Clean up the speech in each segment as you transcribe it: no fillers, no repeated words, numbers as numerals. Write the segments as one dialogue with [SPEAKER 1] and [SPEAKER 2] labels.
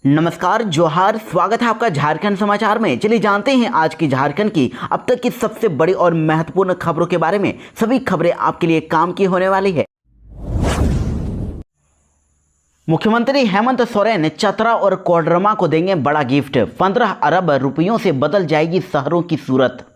[SPEAKER 1] नमस्कार, जोहार, स्वागत है आपका झारखंड समाचार में। चलिए जानते हैं आज की झारखंड की अब तक की सबसे बड़ी और महत्वपूर्ण खबरों के बारे में। सभी खबरें आपके लिए काम की होने वाली है। मुख्यमंत्री हेमंत सोरेन चतरा और कोडरमा को देंगे बड़ा गिफ्ट। 15 अरब रुपयों से बदल जाएगी शहरों की सूरत।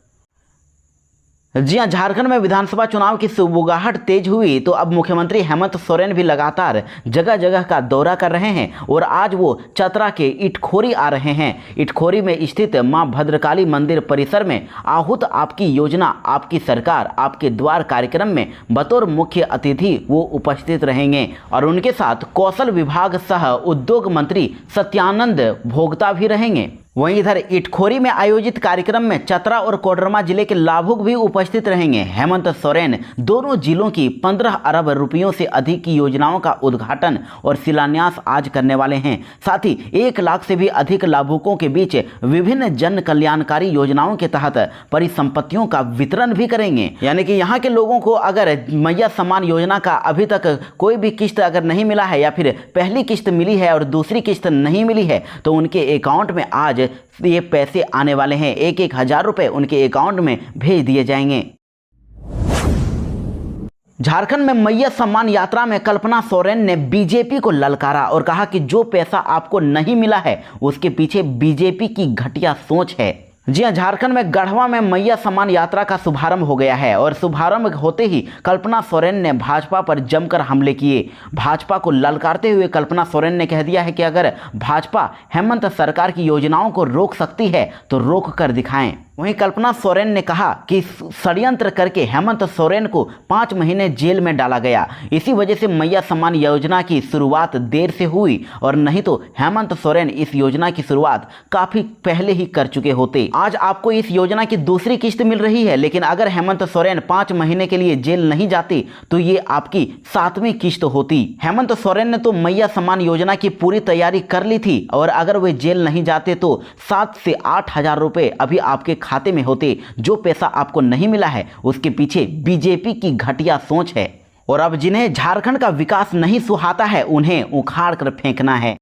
[SPEAKER 1] जी हां, झारखंड में विधानसभा चुनाव की सुगबुगाहट तेज हुई तो अब मुख्यमंत्री हेमंत सोरेन भी लगातार जगह जगह का दौरा कर रहे हैं और आज वो चतरा के इटखोरी आ रहे हैं। इटखोरी में स्थित मां भद्रकाली मंदिर परिसर में आहूत आपकी योजना आपकी सरकार आपके द्वार कार्यक्रम में बतौर मुख्य अतिथि वो उपस्थित रहेंगे और उनके साथ कौशल विभाग सह उद्योग मंत्री सत्यानंद भोगता भी रहेंगे। वहीं इधर इटखोरी में आयोजित कार्यक्रम में चतरा और कोडरमा जिले के लाभुक भी उपस्थित रहेंगे। हेमंत सोरेन दोनों जिलों की 15 अरब रुपयों से अधिक की योजनाओं का उद्घाटन और शिलान्यास आज करने वाले हैं। साथ ही 1 लाख से भी अधिक लाभुकों के बीच विभिन्न जन कल्याणकारी योजनाओं के तहत परिसंपत्तियों का वितरण भी करेंगे। यानी कि यहाँ के लोगों को अगर मैया सम्मान योजना का अभी तक कोई भी किस्त अगर नहीं मिला है या फिर पहली किस्त मिली है और दूसरी किस्त नहीं मिली है तो उनके अकाउंट में आज ये पैसे आने वाले हैं। 1-1 हजार रुपए उनके अकाउंट में भेज दिए जाएंगे। झारखंड में मैया सम्मान यात्रा में कल्पना सोरेन ने बीजेपी को ललकारा और कहा कि जो पैसा आपको नहीं मिला है उसके पीछे बीजेपी की घटिया सोच है। जी हां, झारखंड में गढ़वा में मैया सम्मान यात्रा का शुभारंभ हो गया है और शुभारंभ होते ही कल्पना सोरेन ने भाजपा पर जमकर हमले किए। भाजपा को ललकारते हुए कल्पना सोरेन ने कह दिया है कि अगर भाजपा हेमंत सरकार की योजनाओं को रोक सकती है तो रोक कर दिखाएं। वहीं कल्पना सोरेन ने कहा कि षड्यंत्र करके हेमंत सोरेन को 5 महीने जेल में डाला गया। इसी वजह से मैया सम्मान योजना की शुरुआत देर से हुई और नहीं तो हेमंत सोरेन इस योजना की शुरुआत काफी पहले ही कर चुके होते। आज आपको इस योजना की दूसरी किस्त मिल रही है, लेकिन अगर हेमंत सोरेन 5 महीने के लिए जेल नहीं जाते तो ये आपकी 7वीं किस्त होती। हेमंत सोरेन ने तो मैया सम्मान योजना की पूरी तैयारी कर ली थी और अगर वे जेल नहीं जाते तो 7 से 8 हजार रुपए अभी आपके खाते में होते। जो पैसा आपको नहीं मिला है उसके पीछे बीजेपी की घटिया सोच है और अब जिन्हें झारखंड का विकास नहीं सुहाता है उन्हें उखाड़ कर फेंकना है।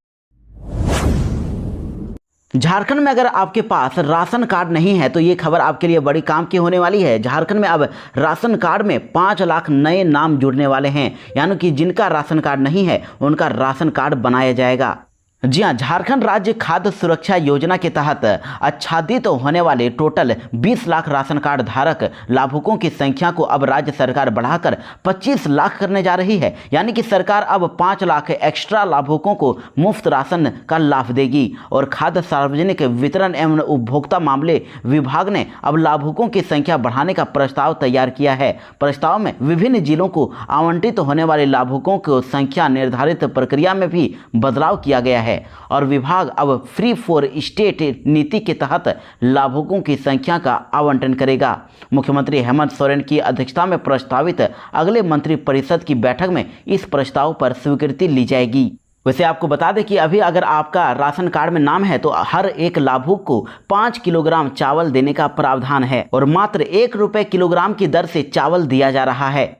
[SPEAKER 1] झारखंड में अगर आपके पास राशन कार्ड नहीं है तो ये खबर आपके लिए बड़ी काम की होने वाली है। झारखंड में अब राशन कार्ड में 5 लाख नए नाम जुड़ने वाले हैं, यानी कि जिनका राशन कार्ड नहीं है उनका राशन कार्ड बनाया जाएगा। जी हां, झारखंड राज्य खाद्य सुरक्षा योजना के तहत आच्छादित होने वाले टोटल 20 लाख राशन कार्ड धारक लाभुकों की संख्या को अब राज्य सरकार बढ़ाकर 25 लाख करने जा रही है। यानी कि सरकार अब 5 लाख एक्स्ट्रा लाभुकों को मुफ्त राशन का लाभ देगी और खाद्य सार्वजनिक वितरण एवं उपभोक्ता मामले विभाग ने अब लाभुकों की संख्या बढ़ाने का प्रस्ताव तैयार किया है। प्रस्ताव में विभिन्न जिलों को आवंटित होने वाले लाभुकों की संख्या निर्धारित प्रक्रिया में भी बदलाव किया गया है और विभाग अब फ्री फॉर स्टेट नीति के तहत लाभुकों की संख्या का आवंटन करेगा। मुख्यमंत्री हेमंत सोरेन की अध्यक्षता में प्रस्तावित अगले मंत्रिपरिषद की बैठक में इस प्रस्ताव पर स्वीकृति ली जाएगी। वैसे आपको बता दें कि अभी अगर आपका राशन कार्ड में नाम है तो हर एक लाभुक को 5 किलोग्राम चावल देने का प्रावधान है और मात्र 1 रुपये किलोग्राम की दर से चावल दिया जा रहा है।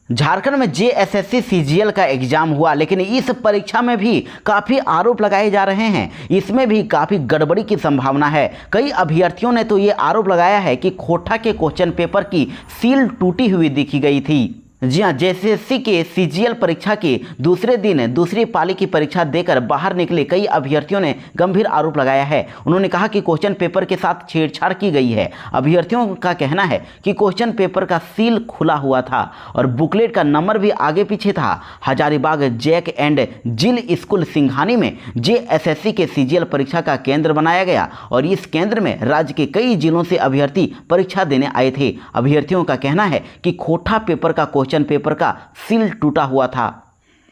[SPEAKER 1] झारखंड में जेएसएससी सीजीएल का एग्जाम हुआ, लेकिन इस परीक्षा में भी काफ़ी आरोप लगाए जा रहे हैं। इसमें भी काफ़ी गड़बड़ी की संभावना है। कई अभ्यर्थियों ने तो ये आरोप लगाया है कि कोटा के क्वेश्चन पेपर की सील टूटी हुई दिखी गई थी। जी हाँ, जेएसएससी के सीजीएल परीक्षा के दूसरे दिन दूसरी पाली की परीक्षा देकर बाहर निकले कई अभ्यर्थियों ने गंभीर आरोप लगाया है। उन्होंने कहा कि क्वेश्चन पेपर के साथ छेड़छाड़ की गई है। अभ्यर्थियों का कहना है कि क्वेश्चन पेपर का सील खुला हुआ था और बुकलेट का नंबर भी आगे पीछे था। Hazaribagh Jack and Jill school Singhani में जेएसएससी के सीजीएल परीक्षा का केंद्र बनाया गया और इस केंद्र में राज्य के कई जिलों से अभ्यर्थी परीक्षा देने आए थे। अभ्यर्थियों का कहना है कि खोटा पेपर का क्वेश्चन पेपर का सील टूटा हुआ था।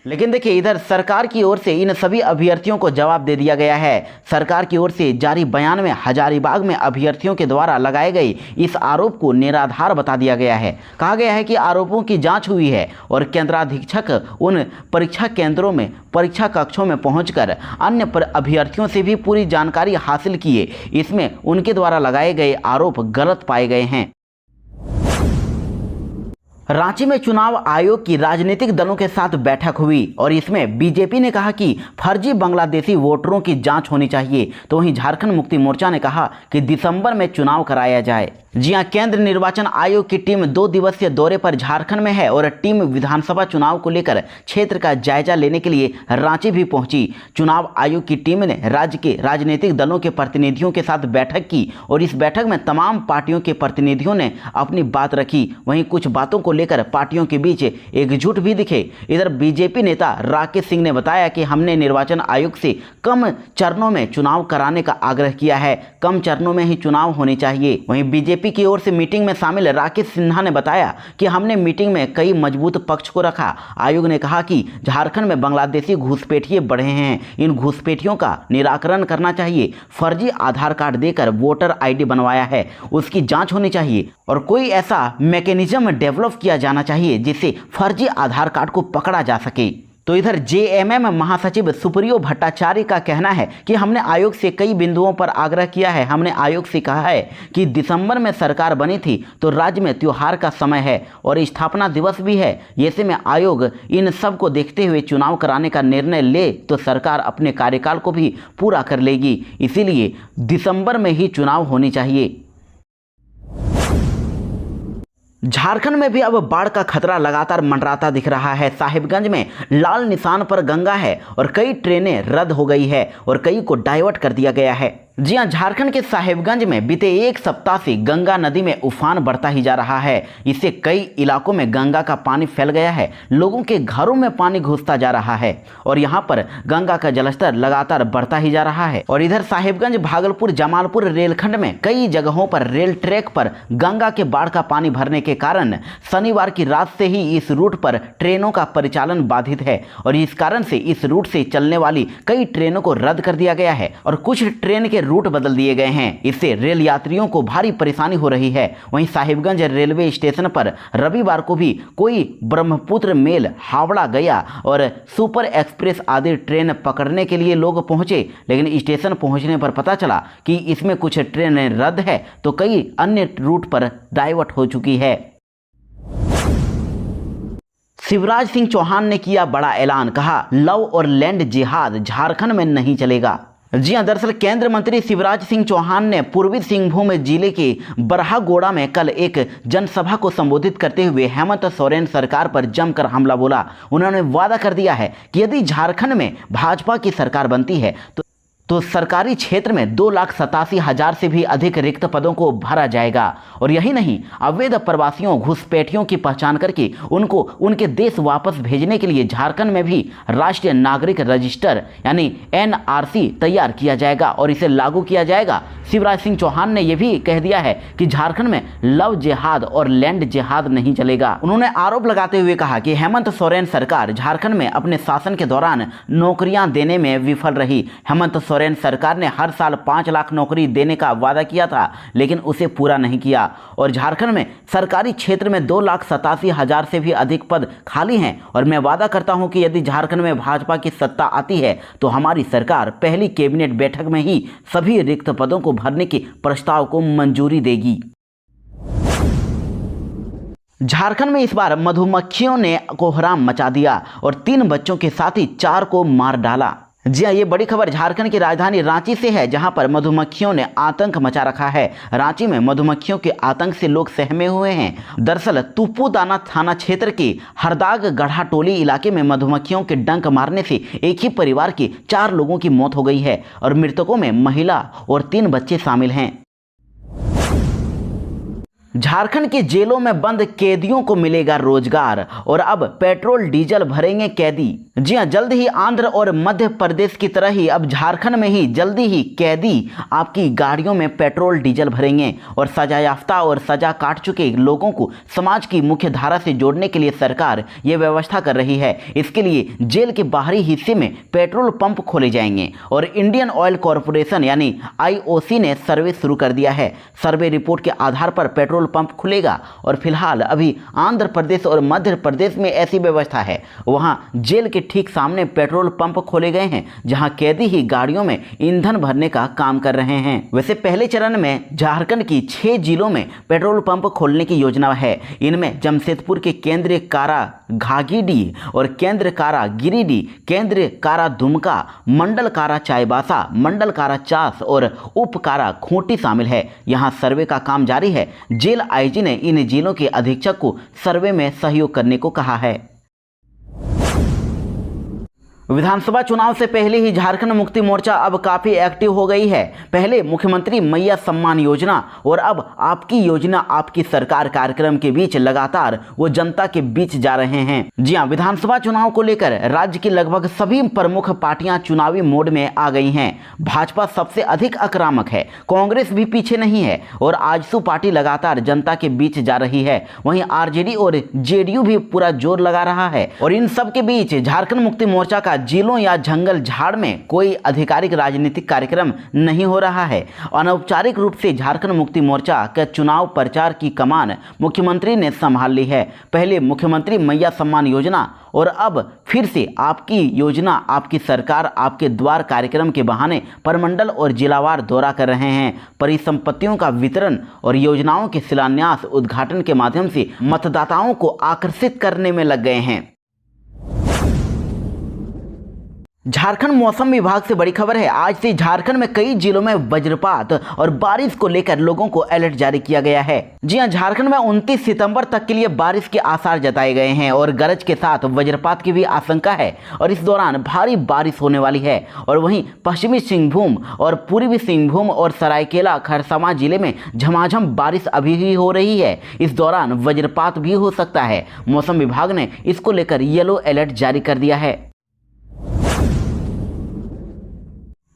[SPEAKER 1] लेकिन देखिए, इधर सरकार की ओर से इन सभी अभ्यर्थियों को जवाब दे दिया गया है। सरकार की ओर से जारी बयान में हजारीबाग में अभ्यर्थियों के द्वारा लगाए गए इस आरोप को निराधार बता दिया गया है। कहा गया है कि आरोपों की जांच हुई है और केंद्राधीक्षक उन परीक्षा केंद्रों में परीक्षा कक्षों में पहुंचकर अन्य अभ्यर्थियों से भी पूरी जानकारी हासिल किए। इसमें उनके द्वारा लगाए गए आरोप गलत पाए गए हैं। रांची में चुनाव आयोग की राजनीतिक दलों के साथ बैठक हुई और इसमें बीजेपी ने कहा कि फर्जी बांग्लादेशी वोटरों की जांच होनी चाहिए, तो वहीं झारखंड मुक्ति मोर्चा ने कहा कि दिसंबर में चुनाव कराया जाए। जी हां, केंद्र निर्वाचन आयोग की टीम 2 दिवसीय दौरे पर झारखंड में है और टीम विधानसभा चुनाव को लेकर क्षेत्र का जायजा लेने के लिए रांची भी पहुंची। चुनाव आयोग की टीम ने राज्य के राजनीतिक दलों के प्रतिनिधियों के साथ बैठक की और इस बैठक में तमाम पार्टियों के प्रतिनिधियों ने अपनी बात रखी। वहीं कुछ बातों को लेकर पार्टियों के बीच एकजुट भी दिखे। इधर बीजेपी नेता राकेश सिंह ने बताया कि हमने निर्वाचन आयोग से कम चरणों में चुनाव कराने का आग्रह किया है, कम चरणों में ही चुनाव होने चाहिए। वहीं बीजेपी की ओर से मीटिंग में शामिल राकेश सिन्हा ने बताया कि हमने मीटिंग में कई मजबूत पक्ष को रखा। आयोग ने कहा कि झारखंड में बांग्लादेशी घुसपैठिए बढ़े हैं, इन घुसपैठियों का निराकरण करना चाहिए। फर्जी आधार कार्ड देकर वोटर ID बनवाया है, उसकी जांच होनी चाहिए और कोई ऐसा मैकेनिज्म डेवलप किया जाना चाहिए जिससे फर्जी आधार कार्ड को पकड़ा जा सके। तो इधर JMM महासचिव सुप्रियो भट्टाचार्य का कहना है कि हमने आयोग से कई बिंदुओं पर आग्रह किया है। हमने आयोग से कहा है कि दिसंबर में सरकार बनी थी तो राज्य में त्योहार का समय है और स्थापना दिवस भी है। ऐसे में आयोग इन सब को देखते हुए चुनाव कराने का निर्णय ले तो सरकार अपने कार्यकाल को भी पूरा कर लेगी, इसीलिए दिसंबर में ही चुनाव होनी चाहिए। झारखंड में भी अब बाढ़ का खतरा लगातार मंडराता दिख रहा है। साहिबगंज में लाल निशान पर गंगा है और कई ट्रेनें रद्द हो गई है और कई को डाइवर्ट कर दिया गया है। जी हां, झारखंड के साहिबगंज में बीते 1 सप्ताह से गंगा नदी में उफान बढ़ता ही जा रहा है। इससे कई इलाकों में गंगा का पानी फैल गया है, लोगों के घरों में पानी घुसता जा रहा है और यहां पर गंगा का जलस्तर लगातार बढ़ता ही जा रहा है। और इधर साहिबगंज भागलपुर जमालपुर रेलखंड में कई जगहों पर रेल ट्रैक पर गंगा के बाढ़ का पानी भरने के कारण शनिवार की रात से ही इस रूट पर ट्रेनों का परिचालन बाधित है और इस कारण से इस रूट से चलने वाली कई ट्रेनों को रद्द कर दिया गया है और कुछ ट्रेन के रूट बदल दिए गए हैं। इससे रेल यात्रियों को भारी परेशानी हो रही है। वहीं साहिबगंज रेलवे स्टेशन पर रविवार को भी कोई ब्रह्मपुत्र मेल, हावड़ा गया और सुपर एक्सप्रेस आदि ट्रेन पकड़ने के लिए लोग पहुंचे, लेकिन स्टेशन पहुंचने पर पता चला कि इसमें कुछ ट्रेनें रद्द है तो कई अन्य रूट पर डाइवर्ट हो चुकी है। शिवराज सिंह चौहान ने किया बड़ा ऐलान, कहा लव और लैंड जिहाद झारखंड में नहीं चलेगा। जी हां, दरअसल केंद्रीय मंत्री शिवराज सिंह चौहान ने पूर्वी सिंहभूम जिले के बरहागोड़ा में कल एक जनसभा को संबोधित करते हुए हेमंत सोरेन सरकार पर जमकर हमला बोला। उन्होंने वादा कर दिया है कि यदि झारखंड में भाजपा की सरकार बनती है तो सरकारी क्षेत्र में 2,87,000 से भी अधिक रिक्त पदों को भरा जाएगा और यही नहीं, अवैध प्रवासियों घुसपैठियों की पहचान करके उनको उनके देश वापस भेजने के लिए झारखंड में भी राष्ट्रीय नागरिक रजिस्टर यानी NRC तैयार किया जाएगा और इसे लागू किया जाएगा। शिवराज सिंह चौहान ने यह भी कह दिया है कि झारखंड में लव जिहाद और लैंड जिहाद नहीं चलेगा। उन्होंने आरोप लगाते हुए कहा कि हेमंत सोरेन सरकार झारखंड में अपने शासन के दौरान नौकरियां देने में विफल रही। हेमंत सोरेन सरकार ने हर साल 5 लाख नौकरी देने का वादा किया था, लेकिन उसे पूरा नहीं किया और झारखंड में सरकारी क्षेत्र में 2,87,000 से भी अधिक पद खाली हैं और मैं वादा करता हूं कि यदि झारखंड में भाजपा की सत्ता आती है तो हमारी सरकार पहली कैबिनेट बैठक में ही सभी रिक्त पदों को भरने के प्रस्ताव को मंजूरी देगी। झारखंड में इस बार मधुमक्खियों ने कोहराम मचा दिया और 3 बच्चों के साथ ही 4 को मार डाला। जी हाँ, ये बड़ी खबर झारखंड की राजधानी रांची से है, जहां पर मधुमक्खियों ने आतंक मचा रखा है। रांची में मधुमक्खियों के आतंक से लोग सहमे हुए हैं। दरअसल तुपुदाना थाना क्षेत्र के हरदाग गढ़ा टोली इलाके में मधुमक्खियों के डंक मारने से एक ही परिवार के 4 लोगों की मौत हो गई है और मृतकों में महिला और 3 बच्चे शामिल हैं। झारखंड की जेलों में बंद कैदियों को मिलेगा रोजगार और अब पेट्रोल डीजल भरेंगे कैदी। जी हां, जल्द ही आंध्र और मध्य प्रदेश की तरह ही अब झारखंड में ही जल्दी ही कैदी आपकी गाड़ियों में पेट्रोल डीजल भरेंगे और सजा याफ्ता और सजा काट चुके लोगों को समाज की मुख्य धारा से जोड़ने के लिए सरकार ये व्यवस्था कर रही है। इसके लिए जेल के बाहरी हिस्से में पेट्रोल पंप खोले जाएंगे और इंडियन ऑयल कॉरपोरेशन यानी IOC ने सर्वे शुरू कर दिया है। सर्वे रिपोर्ट के आधार पर पेट्रोल पेट्रोल पंप खुलेगा। और फिलहाल अभी आंध्र प्रदेश और मध्य प्रदेश में ऐसी व्यवस्था है, वहां जेल के ठीक सामने पेट्रोल पंप खोले गए हैं, जहां कैदी ही गाड़ियों में ईंधन भरने का काम कर रहे हैं। वैसे पहले चरण में झारखंड की 6 जिलों में पेट्रोल पंप खोलने की योजना है। इनमें जमशेदपुर के केंद्रीय कारा घाघीडीह और केंद्र कारा गिरिडीह, केंद्र कारा दुमका, मंडल कारा चाईबासा, मंडल कारा चास और उप कारा खूंटी शामिल है। यहां सर्वे का काम जारी है। जेल आईजी ने इन जिलों के अधीक्षक को सर्वे में सहयोग करने को कहा है। विधानसभा चुनाव से पहले ही झारखंड मुक्ति मोर्चा अब काफी एक्टिव हो गई है। पहले मुख्यमंत्री मैया सम्मान योजना और अब आपकी योजना आपकी सरकार कार्यक्रम के बीच लगातार वो जनता के बीच जा रहे हैं। जी हां, विधानसभा चुनाव को लेकर राज्य की लगभग सभी प्रमुख पार्टियां चुनावी मोड में आ गई हैं। भाजपा सबसे अधिक आक्रामक है, कांग्रेस भी पीछे नहीं है और आजसू पार्टी लगातार जनता के बीच जा रही है। वहीं आरजेडी और जेडीयू भी पूरा जोर लगा रहा है। और इन सब के बीच झारखंड मुक्ति मोर्चा का जिलों या जंगल झाड़ में कोई आधिकारिक राजनीतिक कार्यक्रम नहीं हो रहा है। अनौपचारिक रूप से झारखंड मुक्ति मोर्चा के चुनाव प्रचार की कमान मुख्यमंत्री ने संभाल ली है। पहले मुख्यमंत्री मैया सम्मान योजना और अब फिर से आपकी योजना आपकी सरकार आपके द्वार कार्यक्रम के बहाने परमंडल और जिलावार दौरा कर रहे हैं। परिसंपत्तियों का वितरण और योजनाओं के शिलान्यास उद्घाटन के माध्यम से मतदाताओं को आकर्षित करने में लग गए हैं। झारखंड मौसम विभाग से बड़ी खबर है। आज से झारखंड में कई जिलों में वज्रपात और बारिश को लेकर लोगों को अलर्ट जारी किया गया है। जी हां, झारखंड में 29 सितंबर तक के लिए बारिश के आसार जताए गए हैं और गरज के साथ वज्रपात की भी आशंका है और इस दौरान भारी बारिश होने वाली है। और वहीं पश्चिमी सिंहभूम और पूर्वी सिंहभूम और सरायकेला खरसावां जिले में झमाझम बारिश अभी भी हो रही है। इस दौरान वज्रपात भी हो सकता है। मौसम विभाग ने इसको लेकर येलो अलर्ट जारी कर दिया है।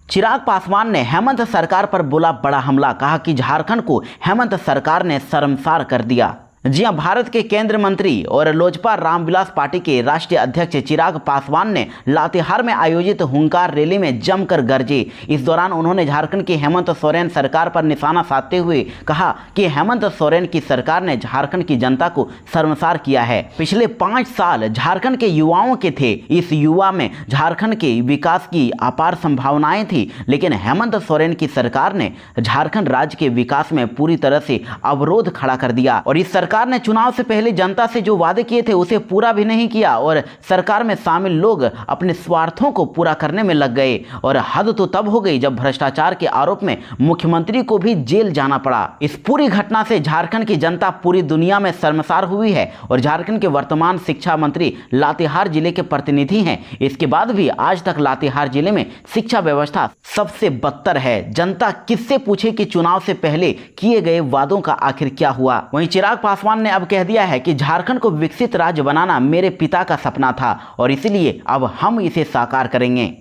[SPEAKER 1] चिराग पासवान ने हेमंत सरकार पर बोला बड़ा हमला, कहा कि झारखंड को हेमंत सरकार ने शर्मसार कर दिया। जी हां, भारत के केंद्रीय मंत्री और लोजपा रामविलास पार्टी के राष्ट्रीय अध्यक्ष चिराग पासवान ने लातेहार में आयोजित हुंकार रैली में जमकर गरजे। इस दौरान उन्होंने झारखंड की हेमंत सोरेन सरकार पर निशाना साधते हुए कहा कि हेमंत सोरेन की सरकार ने झारखंड की जनता को शर्मसार किया है। पिछले 5 साल झारखंड के युवाओं के थे। इस युवा में झारखंड के विकास की अपार संभावनाएं थी, लेकिन हेमंत सोरेन की सरकार ने झारखंड राज्य के विकास में पूरी तरह से अवरोध खड़ा कर दिया। और इस सरकार ने चुनाव से पहले जनता से जो वादे किए थे उसे पूरा भी नहीं किया और सरकार में शामिल लोग अपने स्वार्थों को पूरा करने में लग गए। और हद तो तब हो गई जब भ्रष्टाचार के आरोप में मुख्यमंत्री को भी जेल जाना पड़ा। इस पूरी घटना से झारखंड की जनता पूरी दुनिया में शर्मसार हुई है और झारखंड के वर्तमान शिक्षा मंत्री लातेहार जिले के प्रतिनिधि हैं। इसके बाद भी आज तक लातेहार जिले में शिक्षा व्यवस्था सबसे बदतर है। जनता किससे पूछे कि चुनाव से पहले किए गए वादों का आखिर क्या हुआ। वहीं चिराग पासवान ने अब कह दिया है कि झारखंड को विकसित राज्य बनाना मेरे पिता का सपना था और इसलिए अब हम इसे साकार करेंगे।